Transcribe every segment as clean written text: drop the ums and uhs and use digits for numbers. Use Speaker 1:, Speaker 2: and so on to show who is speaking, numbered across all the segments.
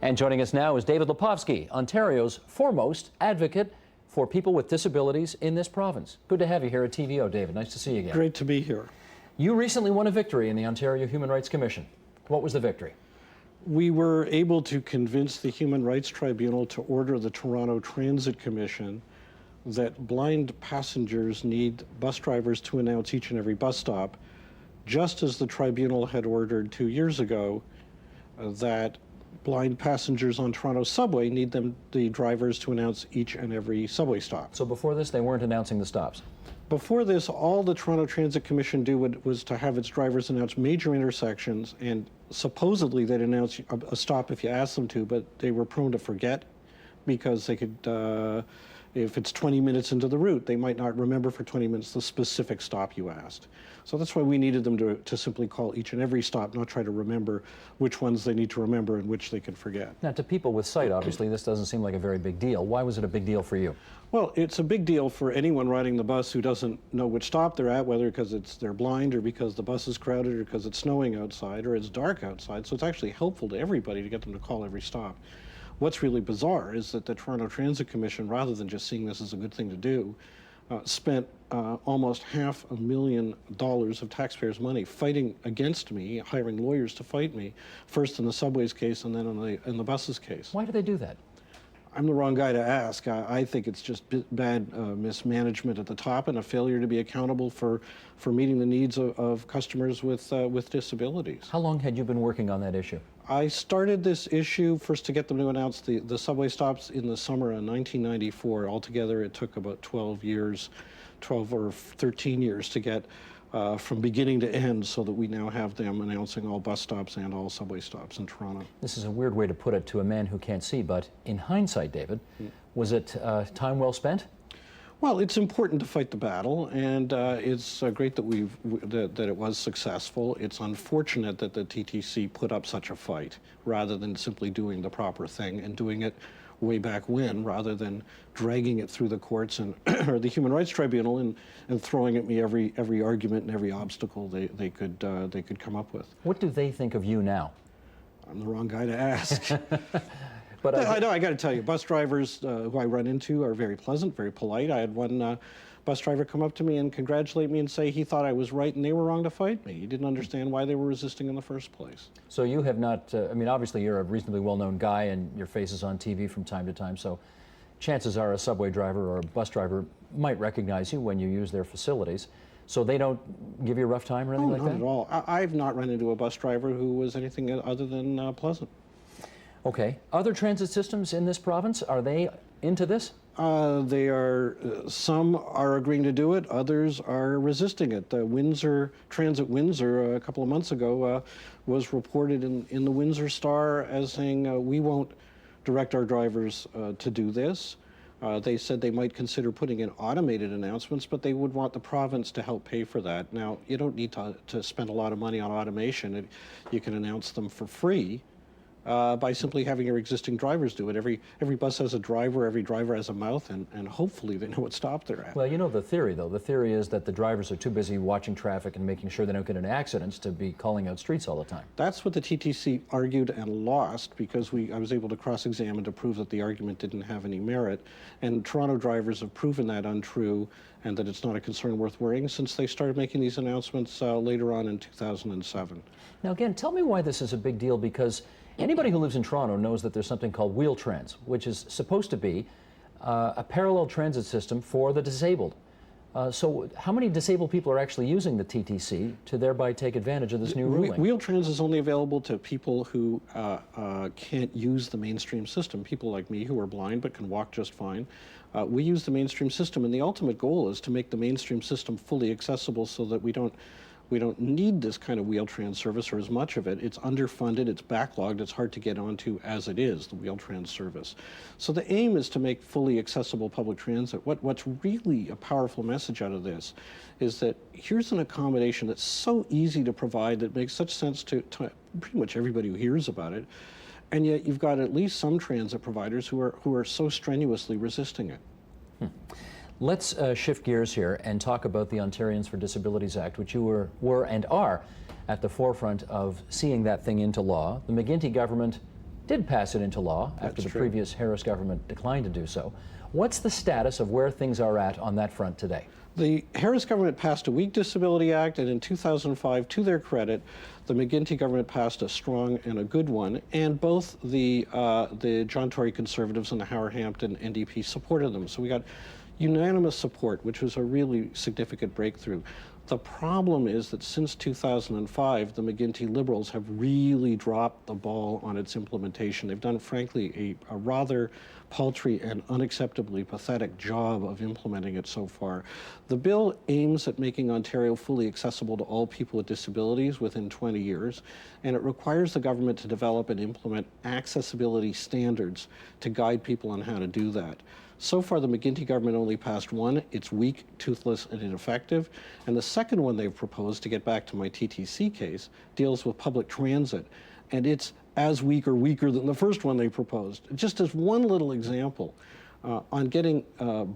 Speaker 1: And joining us now is David Lepofsky, Ontario's foremost advocate for people with disabilities in this province. Good to have you here at TVO, David. Nice to see you again.
Speaker 2: Great to be here.
Speaker 1: You recently won a victory in the Ontario Human Rights Commission. What was the victory?
Speaker 2: We were able to convince the Human Rights Tribunal to order the Toronto Transit Commission that blind passengers need bus drivers to announce each and every bus stop, just as the tribunal had ordered 2 years ago that blind passengers on Toronto subway need the drivers to announce each and every subway stop.
Speaker 1: So before this, they weren't announcing the stops?
Speaker 2: Before this, all the Toronto Transit Commission was to have its drivers announce major intersections, and supposedly they'd announce a stop if you asked them to, but they were prone to forget because they could, if it's 20 minutes into the route, they might not remember for 20 minutes the specific stop you asked. So that's why we needed them to simply call each and every stop, not try to remember which ones they need to remember and which they can forget.
Speaker 1: Now, to people with sight, obviously, this doesn't seem like a very big deal. Why was it a big deal for you?
Speaker 2: Well, it's a big deal for anyone riding the bus who doesn't know which stop they're at, whether because they're blind or because the bus is crowded or because it's snowing outside or it's dark outside. So it's actually helpful to everybody to get them to call every stop. What's really bizarre is that the Toronto Transit Commission, rather than just seeing this as a good thing to do, spent almost $500,000 of taxpayers' money fighting against me, hiring lawyers to fight me, first in the subways case and then in the buses case.
Speaker 1: Why do they do that?
Speaker 2: I'm the wrong guy to ask. I think it's just bad mismanagement at the top and a failure to be accountable for meeting the needs of customers with disabilities.
Speaker 1: How long had you been working on that issue?
Speaker 2: I started this issue first to get them to announce the subway stops in the summer of 1994. Altogether, it took about 12 years, 12 or 13 years to get from beginning to end, so that we now have them announcing all bus stops and all subway stops in Toronto.
Speaker 1: This is a weird way to put it to a man who can't see, but in hindsight, David, was it time well spent?
Speaker 2: Well, it's important to fight the battle, and it's great that that it was successful. It's unfortunate that the TTC put up such a fight rather than simply doing the proper thing and doing it way back when, rather than dragging it through the courts and or the Human Rights Tribunal and throwing at me every argument and every obstacle they could come up with.
Speaker 1: What do they think of you now?
Speaker 2: I'm the wrong guy to ask.
Speaker 1: But
Speaker 2: I know, I got to tell you, bus drivers who I run into are very pleasant, very polite. I had one bus driver come up to me and congratulate me and say he thought I was right and they were wrong to fight me. He didn't understand why they were resisting in the first place.
Speaker 1: So you have not, I mean, obviously you're a reasonably well-known guy and your face is on TV from time to time, so chances are a subway driver or a bus driver might recognize you when you use their facilities. So they don't give you a rough time or anything like that?
Speaker 2: Not at all. I've not run into a bus driver who was anything other than pleasant.
Speaker 1: Okay. Other transit systems in this province, are they into this?
Speaker 2: They are, some are agreeing to do it, others are resisting it. Transit Windsor a couple of months ago was reported in the Windsor Star as saying, we won't direct our drivers to do this. They said they might consider putting in automated announcements, but they would want the province to help pay for that. Now, you don't need to spend a lot of money on automation. You can announce them for free. By simply having your existing drivers do it. Every bus has a driver, every driver has a mouth, and hopefully they know what stop they're at.
Speaker 1: Well, you know the theory, though. The theory is that the drivers are too busy watching traffic and making sure they don't get into accidents to be calling out streets all the time.
Speaker 2: That's what the TTC argued and lost, because I was able to cross-examine to prove that the argument didn't have any merit. And Toronto drivers have proven that untrue and that it's not a concern worth worrying since they started making these announcements later on in 2007.
Speaker 1: Now, again, tell me why this is a big deal, because anybody who lives in Toronto knows that there's something called Wheel-Trans, which is supposed to be a parallel transit system for the disabled. So how many disabled people are actually using the TTC to thereby take advantage of this new ruling?
Speaker 2: Wheel-Trans is only available to people who can't use the mainstream system. People like me who are blind but can walk just fine. We use the mainstream system, and the ultimate goal is to make the mainstream system fully accessible so that we don't need this kind of Wheel-Trans service or as much of it. It's underfunded, it's backlogged, it's hard to get onto as it is, the Wheel-Trans service. So the aim is to make fully accessible public transit. What's really a powerful message out of this is that here's an accommodation that's so easy to provide that makes such sense to pretty much everybody who hears about it, and yet you've got at least some transit providers who are so strenuously resisting it.
Speaker 1: Let's shift gears here and talk about the Ontarians for Disabilities Act, which you were and are at the forefront of seeing that thing into law. The McGuinty government did pass it into law after the previous Harris government declined to do so. What's the status of where things are at on that front today?
Speaker 2: The Harris government passed a weak Disability Act, and in 2005, to their credit, the McGuinty government passed a strong and a good one, and both the John Tory Conservatives and the Howard Hampton NDP supported them. So we got unanimous support, which was a really significant breakthrough. The problem is that since 2005, the McGuinty Liberals have really dropped the ball on its implementation. They've done, frankly, a rather paltry and unacceptably pathetic job of implementing it so far. The bill aims at making Ontario fully accessible to all people with disabilities within 20 years, and it requires the government to develop and implement accessibility standards to guide people on how to do that. So far, the McGuinty government only passed one. It's weak, toothless, and ineffective. And the second one they've proposed, to get back to my TTC case, deals with public transit. And it's as weak or weaker than the first one they proposed. Just as one little example, on getting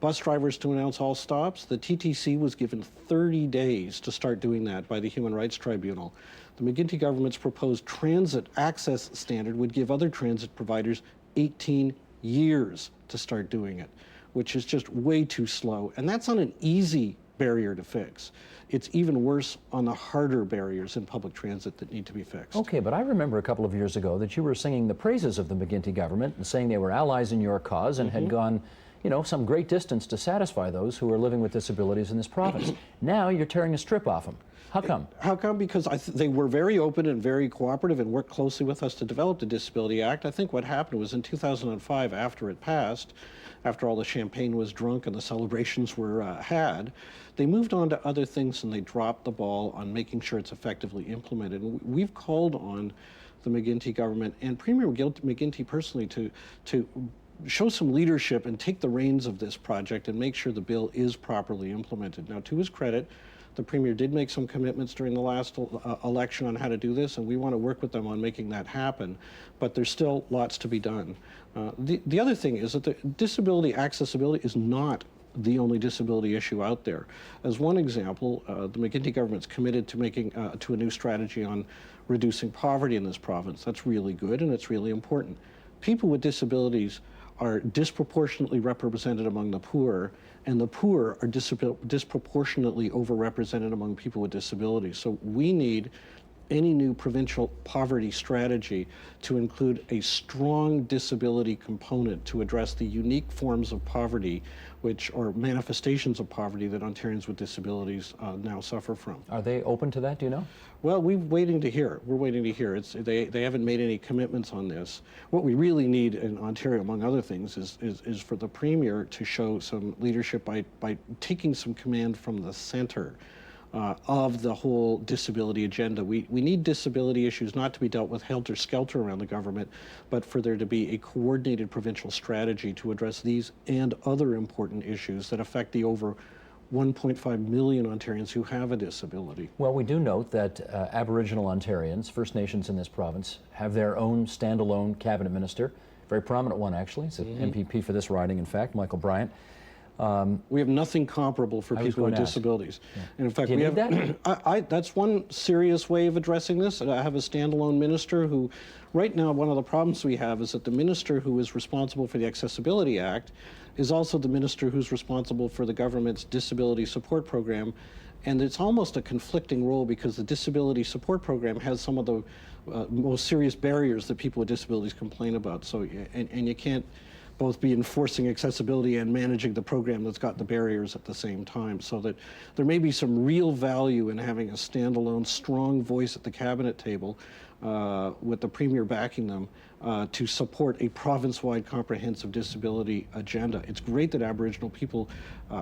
Speaker 2: bus drivers to announce all stops, the TTC was given 30 days to start doing that by the Human Rights Tribunal. The McGuinty government's proposed transit access standard would give other transit providers 18 years to start doing it, which is just way too slow. And that's not an easy barrier to fix. It's even worse on the harder barriers in public transit that need to be fixed.
Speaker 1: Okay, but I remember a couple of years ago that you were singing the praises of the McGuinty government and saying they were allies in your cause and had gone, you know, some great distance to satisfy those who are living with disabilities in this province. Now you're tearing a strip off them. How come?
Speaker 2: How come? Because they were very open and very cooperative and worked closely with us to develop the Disability Act. I think what happened was in 2005, after it passed, after all the champagne was drunk and the celebrations were had, they moved on to other things and they dropped the ball on making sure it's effectively implemented. And we've called on the McGuinty government and Premier McGuinty personally to show some leadership and take the reins of this project and make sure the bill is properly implemented. Now, to his credit, the Premier did make some commitments during the last election on how to do this, and we want to work with them on making that happen, but there's still lots to be done. The other thing is that the disability accessibility is not the only disability issue out there. As one example, the McGuinty government's committed to making to a new strategy on reducing poverty in this province. That's really good, and it's really important. People with disabilities are disproportionately represented among the poor, and the poor are disproportionately overrepresented among people with disabilities. So we need any new provincial poverty strategy to include a strong disability component to address the unique forms of poverty, which are manifestations of poverty that Ontarians with disabilities now suffer from.
Speaker 1: Are they open to that, do you know?
Speaker 2: Well, we're waiting to hear. We're waiting to hear. They haven't made any commitments on this. What we really need in Ontario, among other things, is for the Premier to show some leadership by taking some command from the center of the whole disability agenda. We need disability issues not to be dealt with helter-skelter around the government, but for there to be a coordinated provincial strategy to address these and other important issues that affect the over 1.5 million Ontarians who have a disability.
Speaker 1: Well, we do note that Aboriginal Ontarians, First Nations in this province, have their own standalone cabinet minister, very prominent one actually. It's an MPP for this riding, in fact, Michael Bryant.
Speaker 2: We have nothing comparable for people with disabilities.
Speaker 1: Yeah.
Speaker 2: And in fact,
Speaker 1: Do you
Speaker 2: we
Speaker 1: need
Speaker 2: have
Speaker 1: that?
Speaker 2: that's one serious way of addressing this. I have a standalone minister who, right now, one of the problems we have is that the minister who is responsible for the Accessibility Act is also the minister who's responsible for the government's disability support program. And it's almost a conflicting role because the disability support program has some of the most serious barriers that people with disabilities complain about. So, and you can't both be enforcing accessibility and managing the program that's got the barriers at the same time. So that there may be some real value in having a standalone, strong voice at the cabinet table with the Premier backing them to support a province-wide comprehensive disability agenda. It's great that Aboriginal people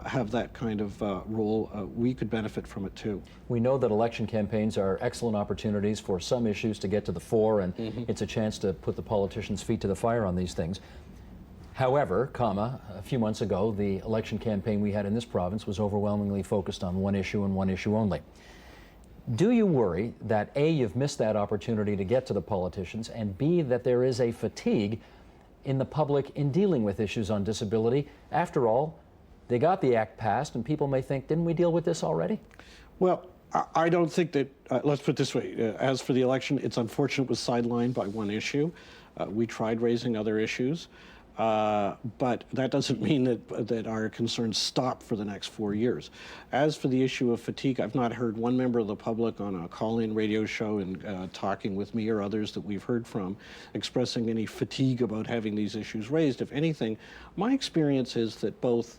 Speaker 2: have that kind of role. We could benefit from it too.
Speaker 1: We know that election campaigns are excellent opportunities for some issues to get to the fore, and it's a chance to put the politicians' feet to the fire on these things. However, a few months ago, the election campaign we had in this province was overwhelmingly focused on one issue and one issue only. Do you worry that A, you've missed that opportunity to get to the politicians, and B, that there is a fatigue in the public in dealing with issues on disability? After all, they got the act passed, and people may think, didn't we deal with this already?
Speaker 2: Well, I don't think that, let's put it this way, as for the election, it's unfortunate it was sidelined by one issue. We tried raising other issues, but that doesn't mean that our concerns stop for the next 4 years. As for the issue of fatigue, I've not heard one member of the public on a call-in radio show and talking with me or others that we've heard from expressing any fatigue about having these issues raised. If anything, my experience is that both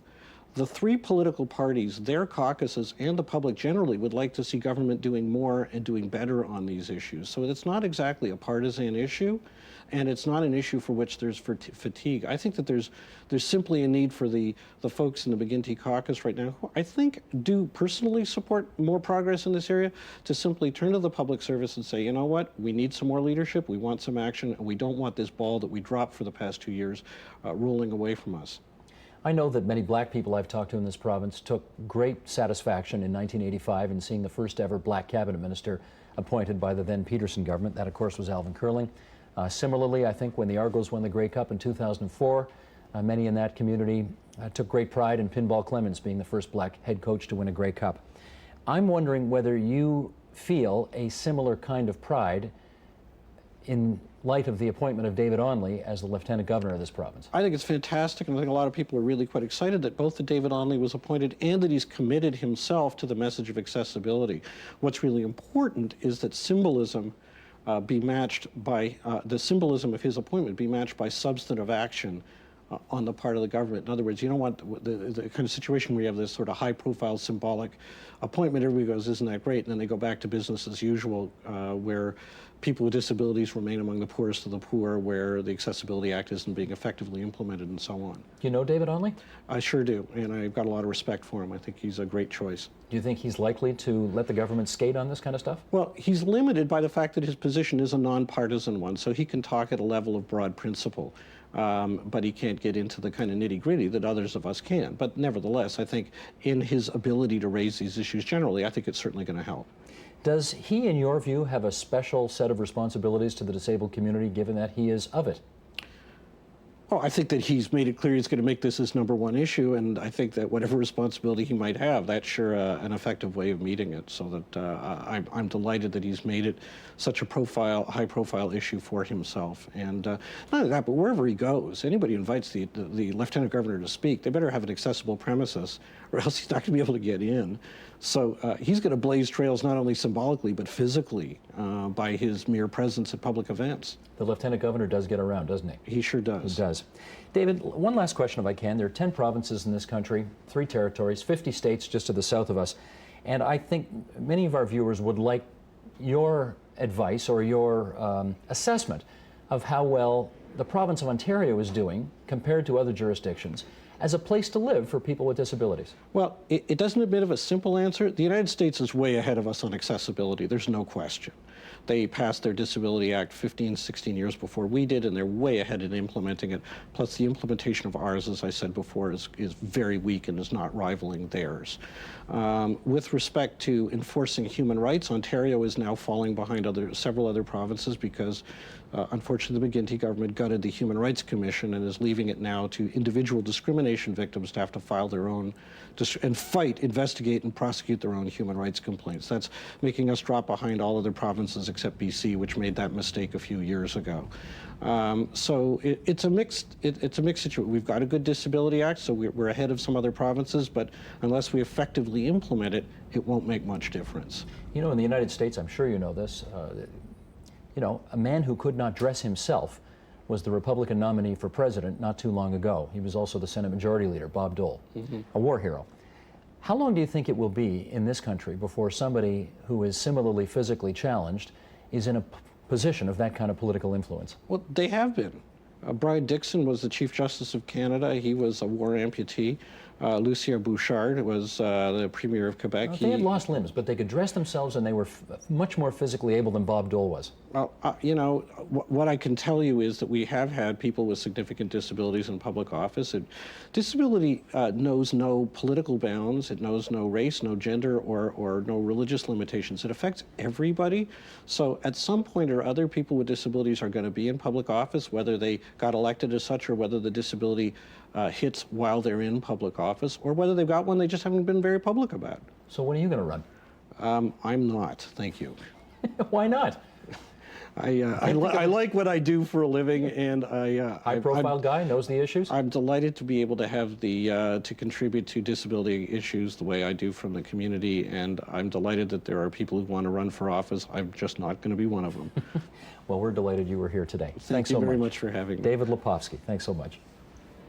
Speaker 2: the three political parties, their caucuses, and the public generally would like to see government doing more and doing better on these issues. So it's not exactly a partisan issue, and it's not an issue for which there's fatigue. I think that there's simply a need for the folks in the McGuinty caucus right now, who I think do personally support more progress in this area, to simply turn to the public service and say, you know what, we need some more leadership, we want some action, and we don't want this ball that we dropped for the past 2 years rolling away from us.
Speaker 1: I know that many black people I've talked to in this province took great satisfaction in 1985 in seeing the first ever black cabinet minister appointed by the then Peterson government. That, of course, was Alvin Curling. Similarly, I think when the Argos won the Grey Cup in 2004, many in that community took great pride in Pinball Clemens being the first black head coach to win a Grey Cup. I'm wondering whether you feel a similar kind of pride in light of the appointment of David Onley as the Lieutenant Governor of this province.
Speaker 2: I think it's fantastic, and I think a lot of people are really quite excited that both that David Onley was appointed and that he's committed himself to the message of accessibility. What's really important is that symbolism be matched by, the symbolism of his appointment be matched by substantive action on the part of the government. In other words, you don't want the kind of situation where you have this sort of high-profile symbolic appointment. Everybody goes, isn't that great? And then they go back to business as usual, where people with disabilities remain among the poorest of the poor, where the Accessibility Act isn't being effectively implemented, and so on.
Speaker 1: Do you know David Onley?
Speaker 2: I sure do, and I've got a lot of respect for him. I think he's a great choice.
Speaker 1: Do you think he's likely to let the government skate on this kind of stuff?
Speaker 2: Well, he's limited by the fact that his position is a nonpartisan one, so he can talk at a level of broad principle. But he can't get into the kind of nitty-gritty that others of us can. But nevertheless, I think in his ability to raise these issues generally, I think it's certainly going to help.
Speaker 1: Does he, in your view, have a special set of responsibilities to the disabled community, given that he is of it?
Speaker 2: Oh, I think that he's made it clear he's going to make this his #1 issue, and I think that whatever responsibility he might have, that's sure an effective way of meeting it. So that I'm delighted that he's made it such a high-profile issue for himself. And not only that, but wherever he goes, anybody who invites the Lieutenant Governor to speak, they better have an accessible premises, or else he's not going to be able to get in. So he's going to blaze trails not only symbolically but physically by his mere presence at public events.
Speaker 1: The Lieutenant Governor does get around, doesn't he?
Speaker 2: He sure does.
Speaker 1: He does. David, one last question if I can. There are 10 provinces in this country, 3 territories, 50 states just to the south of us. And I think many of our viewers would like your advice or your assessment of how well the province of Ontario is doing compared to other jurisdictions as a place to live for people with disabilities.
Speaker 2: Well, it doesn't admit of a simple answer. The United States is way ahead of us on accessibility. There's no question. They passed their Disability Act 15, 16 years before we did, and they're way ahead in implementing it. Plus, the implementation of ours, as I said before, is very weak and is not rivaling theirs. With respect to enforcing human rights, Ontario is now falling behind several other provinces because, unfortunately, the McGuinty government gutted the Human Rights Commission and is leaving it now to individual discrimination victims to have to file their own and fight, investigate, and prosecute their own human rights complaints. That's making us drop behind all other provinces except BC, which made that mistake a few years ago. So it's a mixed situation. We've got a good Disability Act, so we're ahead of some other provinces, but unless we effectively implement it, it won't make much difference.
Speaker 1: You know, in the United States, I'm sure you know this, you know, a man who could not dress himself was the Republican nominee for president not too long ago. He was also the Senate Majority Leader, Bob Dole, a war hero. How long do you think it will be in this country before somebody who is similarly physically challenged is in a position of that kind of political influence?
Speaker 2: Well, they have been. Brian Dixon was the Chief Justice of Canada. He was a war amputee. Lucien Bouchard was the Premier of Quebec.
Speaker 1: Well, they had lost limbs, but they could dress themselves and they were much more physically able than Bob Dole was.
Speaker 2: Well, you know, what I can tell you is that we have had people with significant disabilities in public office. And disability knows no political bounds. It knows no race, no gender, or no religious limitations. It affects everybody. So at some point or other, people with disabilities are going to be in public office, whether they got elected as such or whether the disability hits while they're in public office, or whether they've got one they just haven't been very public about.
Speaker 1: So when are you going to run?
Speaker 2: I'm not, thank you.
Speaker 1: Why not?
Speaker 2: I like what I do for a living, and
Speaker 1: High-profile guy, knows the issues?
Speaker 2: I'm delighted to be able to have to contribute to disability issues the way I do from the community, and I'm delighted that there are people who want to run for office. I'm just not going to be one of them.
Speaker 1: Well, we're delighted you were here today. Thanks so much.
Speaker 2: Thank you very much for having me.
Speaker 1: David Lepofsky, thanks so much.